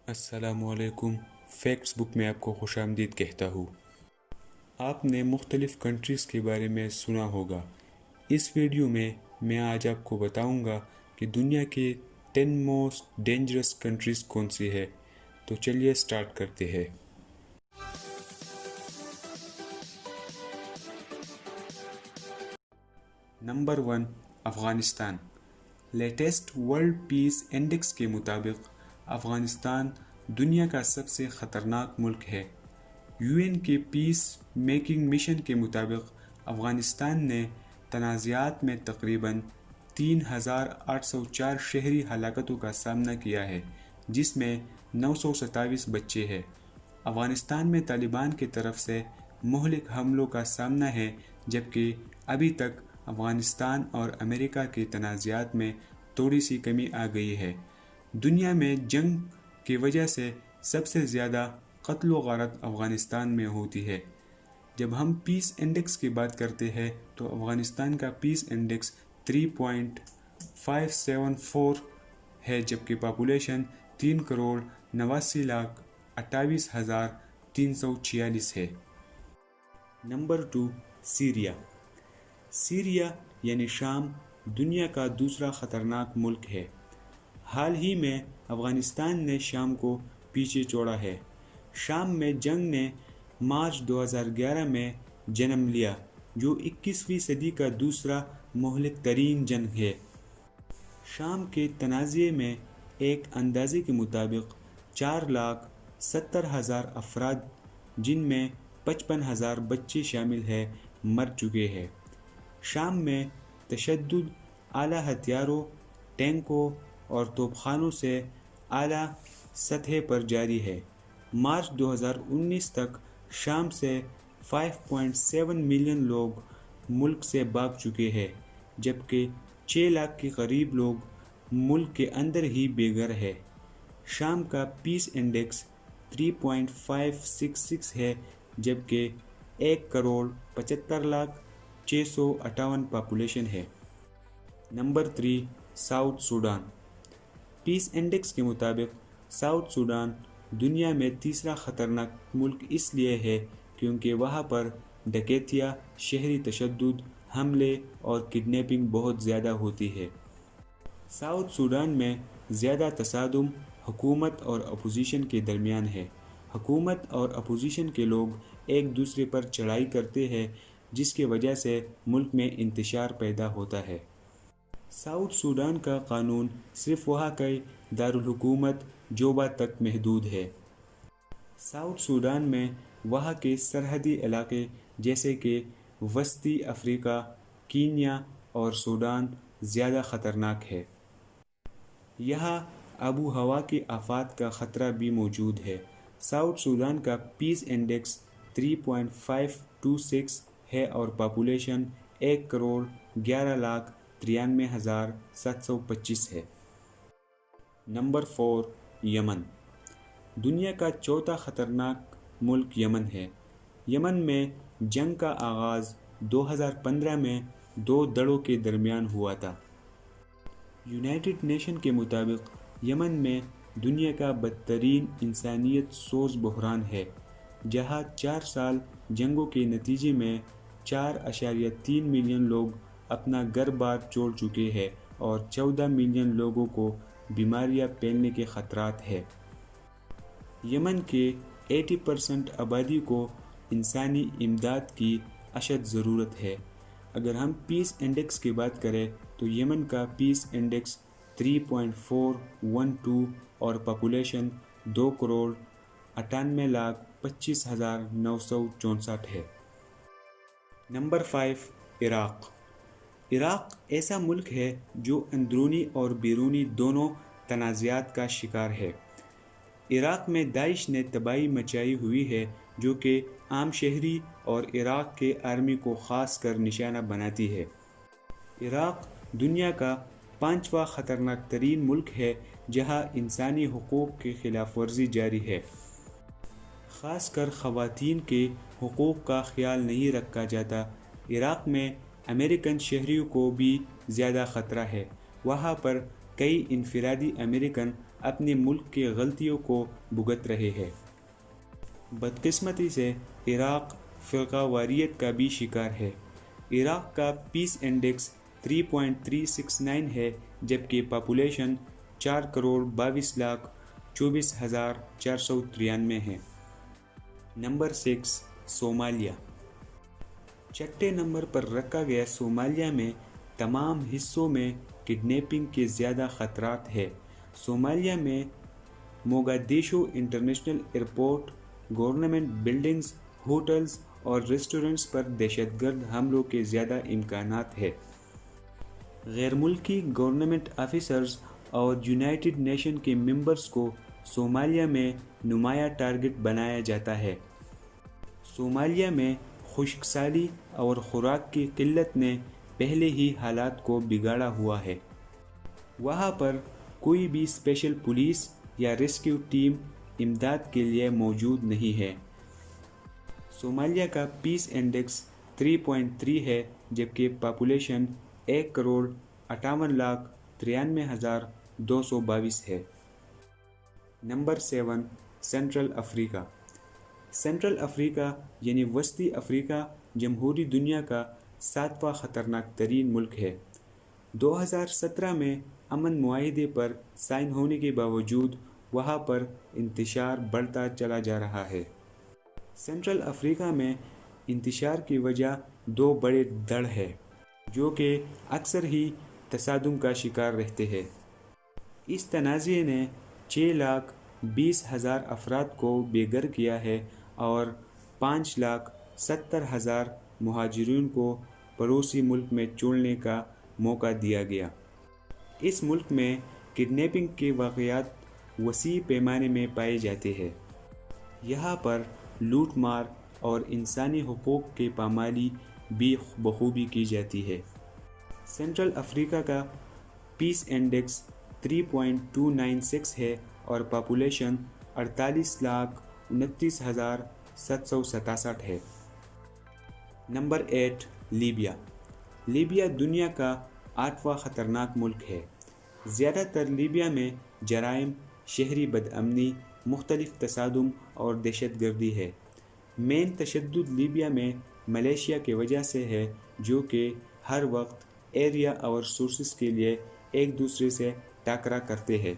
السلام علیکم، فیکٹس بک میں آپ کو خوش آمدید کہتا ہوں۔ آپ نے مختلف کنٹریز کے بارے میں سنا ہوگا۔ اس ویڈیو میں آج آپ کو بتاؤں گا کہ دنیا کے 10 موسٹ ڈینجرس کنٹریز کون سی ہے۔ تو چلیے سٹارٹ کرتے ہیں۔ Number 1، Afghanistan. Latest world peace index کے مطابق افغانستان دنیا کا سب سے خطرناک ملک ہے۔ UN کے پیس میکنگ مشن کے مطابق افغانستان نے تنازعات میں تقریباً 3804 شہری ہلاکتوں کا سامنا کیا ہے، جس میں 927 بچے ہیں۔ افغانستان میں طالبان کی طرف سے مہلک حملوں کا سامنا ہے، جبکہ ابھی تک افغانستان اور امریکہ کے تنازعات میں تھوڑی سی کمی آ گئی ہے۔ دنیا میں جنگ کی وجہ سے سب سے زیادہ قتل و غارت افغانستان میں ہوتی ہے۔ جب ہم پیس انڈیکس کی بات کرتے ہیں تو افغانستان کا پیس انڈیکس 3.574 ہے، جبکہ پاپولیشن 3,89,28,346 ہے۔ Number 2، Syria. سیریا یعنی شام دنیا کا دوسرا خطرناک ملک ہے۔ حال ہی میں افغانستان نے شام کو پیچھے چھوڑا ہے۔ شام میں جنگ نے مارچ 2011 میں جنم لیا، جو 21ویں صدی کا دوسرا مہلک ترین جنگ ہے۔ شام کے تنازع میں ایک اندازے کے مطابق 4,70,000 افراد، جن میں 55,000 بچے شامل ہیں، مر چکے ہیں۔ شام میں تشدد اعلیٰ ہتھیاروں، ٹینکوں اور توپ خانوں سے اعلیٰ سطح پر جاری ہے۔ مارچ 2019 تک شام سے 5.7 ملین لوگ ملک سے بھاگ چکے ہیں، جبکہ 6 لاکھ کے قریب لوگ ملک کے اندر ہی بے گھر ہیں۔ شام کا پیس انڈیکس 3.566 ہے، جبکہ 1,75,658 پاپولیشن ہے۔ Number 3، South Sudan. Peace index کے مطابق ساؤتھ سوڈان دنیا میں تیسرا خطرناک ملک اس لیے ہے کیونکہ وہاں پر ڈکیتیاں، شہری تشدد، حملے اور کڈنیپنگ بہت زیادہ ہوتی ہے۔ ساؤتھ سوڈان میں زیادہ تصادم حکومت اور اپوزیشن کے درمیان ہے۔ حکومت اور اپوزیشن کے لوگ ایک دوسرے پر چڑھائی کرتے ہیں، جس کی وجہ سے ملک میں انتشار پیدا ہوتا ہے۔ ساؤتھ سوڈان کا قانون صرف وہاں کے دارالحکومت جوبا تک محدود ہے۔ ساؤتھ سوڈان میں وہاں کے سرحدی علاقے جیسے کہ وسطی افریقہ، کینیا اور سوڈان زیادہ خطرناک ہے۔ یہاں آب و ہوا کی آفات کا خطرہ بھی موجود ہے۔ ساؤتھ سوڈان کا پیس انڈیکس 3.526 ہے اور پاپولیشن 1,11,93,725 ہے۔ نمبر 4، یمن۔ دنیا کا چوتھا خطرناک ملک یمن ہے۔ یمن میں جنگ کا آغاز 2015 میں 2 دھڑوں کے درمیان ہوا تھا۔ یونائٹڈ نیشن کے مطابق یمن میں دنیا کا بدترین انسانیت سوز بحران ہے، جہاں 4 سال جنگوں کے نتیجے میں 4.3 ملین لوگ اپنا گھر بار چھوڑ چکے ہیں اور 14 ملین لوگوں کو بیماریاں پھیلنے کے خطرات ہیں۔ یمن کے 80% آبادی کو انسانی امداد کی اشد ضرورت ہے۔ اگر ہم پیس انڈیکس کی بات کریں تو یمن کا پیس انڈیکس 3.412 اور پاپولیشن 2,98,25,964 ہے۔ نمبر 5، عراق۔ عراق ایسا ملک ہے جو اندرونی اور بیرونی دونوں تنازعات کا شکار ہے۔ عراق میں داعش نے تباہی مچائی ہوئی ہے، جو کہ عام شہری اور عراق کے آرمی کو خاص کر نشانہ بناتی ہے۔ عراق دنیا کا 5واں خطرناک ترین ملک ہے، جہاں انسانی حقوق کی خلاف ورزی جاری ہے۔ خاص کر خواتین کے حقوق کا خیال نہیں رکھا جاتا۔ عراق میں امریکن شہریوں کو بھی زیادہ خطرہ ہے۔ وہاں پر کئی انفرادی امریکن اپنے ملک کی غلطیوں کو بھگت رہے ہیں۔ بدقسمتی سے عراق فرقہ واریت کا بھی شکار ہے۔ عراق کا پیس انڈیکس 3.369 ہے، جبکہ پاپولیشن 4,22,24,493 ہے۔ Number 6 Somalia. چھٹے نمبر پر رکھا گیا صومالیہ میں تمام حصوں میں کڈنیپنگ کے زیادہ خطرات ہیں۔ صومالیہ میں Mogadishu international airport, government buildings, hotels اور ریسٹورنٹس پر دہشت گرد حملوں کے زیادہ امکانات ہیں۔ غیر ملکی گورنمنٹ آفیسرز اور یونائٹڈ نیشن کے ممبرز کو صومالیہ میں نمایاں ٹارگٹ بنایا جاتا ہے۔ صومالیہ میں خشک سالی اور خوراک کی قلت نے پہلے ہی حالات کو بگاڑا ہوا ہے۔ وہاں پر کوئی بھی اسپیشل پولیس یا ریسکیو ٹیم امداد کے لیے موجود نہیں ہے۔ صومالیہ کا پیس انڈیکس 3.3 ہے، جبکہ پاپولیشن 1,58,93,222 ہے۔ نمبر 7 سنٹرل افریقہ۔ سنٹرل افریقہ یعنی وسطی افریقہ جمہوری دنیا کا 7واں خطرناک ترین ملک ہے۔ 2017 میں امن معاہدے پر سائن ہونے کے باوجود وہاں پر انتشار بڑھتا چلا جا رہا ہے۔ سنٹرل افریقہ میں انتشار کی وجہ 2 بڑے دڑ ہیں، جو کہ اکثر ہی تصادم کا شکار رہتے ہیں۔ اس تنازع نے 6,20,000 افراد کو بے گھر کیا ہے اور 5,70,000 مہاجرین کو پڑوسی ملک میں چھوڑنے کا موقع دیا گیا۔ اس ملک میں کڈنیپنگ کے واقعات وسیع پیمانے میں پائے جاتے ہیں۔ یہاں پر لوٹ مار اور انسانی حقوق کی پامالی بھی بخوبی کی جاتی ہے۔ سنٹرل افریقہ کا پیس انڈیکس 3.296 ہے اور پاپولیشن 48,29,767 ہے۔ Number 8 Libya. لیبیا دنیا کا 8واں خطرناک ملک ہے۔ زیادہ تر لیبیا میں جرائم، شہری بدامنی، مختلف تصادم اور دہشت گردی ہے۔ مین تشدد لیبیا میں ملیشیا کی وجہ سے ہے، جو کہ ہر وقت ایریا اور سورسز کے لیے ایک دوسرے سے ٹکرا کرتے ہیں۔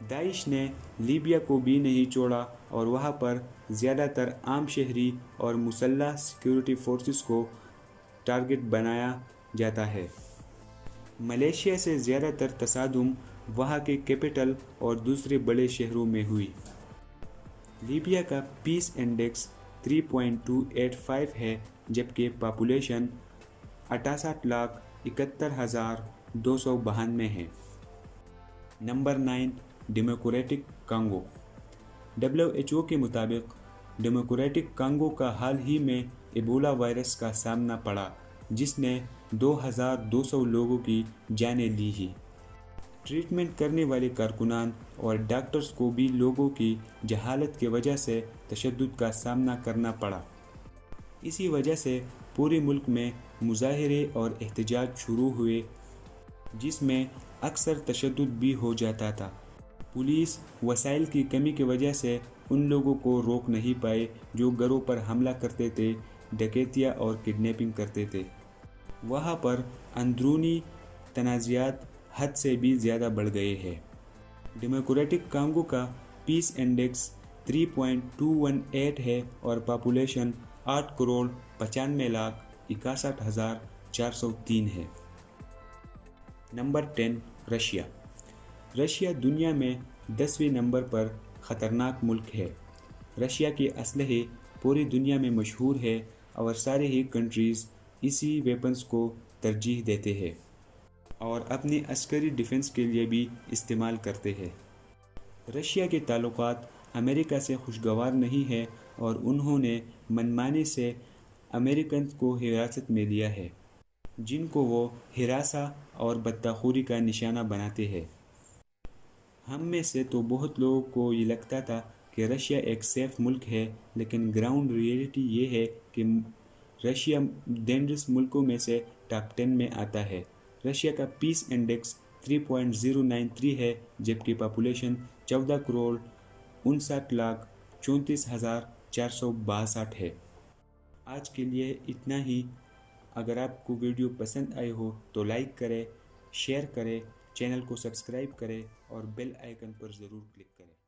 داعش نے لیبیا کو بھی نہیں چھوڑا اور وہاں پر زیادہ تر عام شہری اور مسلح سیکیورٹی فورسز کو ٹارگٹ بنایا جاتا ہے۔ ملیشیا سے زیادہ تر تصادم وہاں کے کیپٹل اور دوسرے بڑے شہروں میں ہوئی۔ لیبیا کا پیس انڈیکس 3.285 ہے، جبکہ پاپولیشن 68,71,292 ہے۔ Number 9 democratic Congo. WHO کے مطابق ڈیموکریٹک کانگو کا حال ہی میں ایبولا وائرس کا سامنا پڑا، جس نے 2,200 لوگوں کی جانیں لی ہیں۔ ٹریٹمنٹ کرنے والے کارکنان اور ڈاکٹرز کو بھی لوگوں کی جہالت کی وجہ سے تشدد کا سامنا کرنا پڑا۔ اسی وجہ سے پورے ملک میں مظاہرے اور احتجاج شروع ہوئے، جس میں اکثر تشدد بھی ہو جاتا تھا۔ پولیس وسائل کی کمی کی وجہ سے ان لوگوں کو روک نہیں پائے جو گھروں پر حملہ کرتے تھے، ڈکیتیاں اور کڈنیپنگ کرتے تھے۔ وہاں پر اندرونی تنازعات حد سے بھی زیادہ بڑھ گئے ہیں۔ ڈیموکریٹک کانگو کا پیس انڈیکس 3.218 ہے اور پاپولیشن 8,95,61,403 ہے۔ Number 10 Russia. رشیا دنیا میں 10ویں نمبر پر خطرناک ملک ہے۔ رشیا کے اسلحے پوری دنیا میں مشہور ہے اور سارے ہی کنٹریز اسی ویپنز کو ترجیح دیتے ہیں اور اپنی عسکری ڈیفنس کے لیے بھی استعمال کرتے ہیں۔ رشیا کے تعلقات امریکہ سے خوشگوار نہیں ہیں اور انہوں نے منمانی سے امریکنز کو حراست میں لیا ہے، جن کو وہ ہراساں اور بدتخوری کا نشانہ بناتے ہیں۔ ہم میں سے تو بہت لوگوں کو یہ لگتا تھا کہ رشیا ایک سیف ملک ہے، لیکن گراؤنڈ ریئلٹی یہ ہے کہ رشیا ڈینجرس ملکوں میں سے ٹاپ 10 میں آتا ہے۔ رشیا کا پیس انڈیکس 3.093 ہے، جبکہ پاپولیشن 14,64,34,462 ہے۔ آج کے لیے اتنا ہی۔ اگر آپ کو ویڈیو پسند آئی ہو تو لائک کریں، شیئر کریں، چینل کو سبسکرائب کریں اور بیل آئیکن پر ضرور کلک کریں۔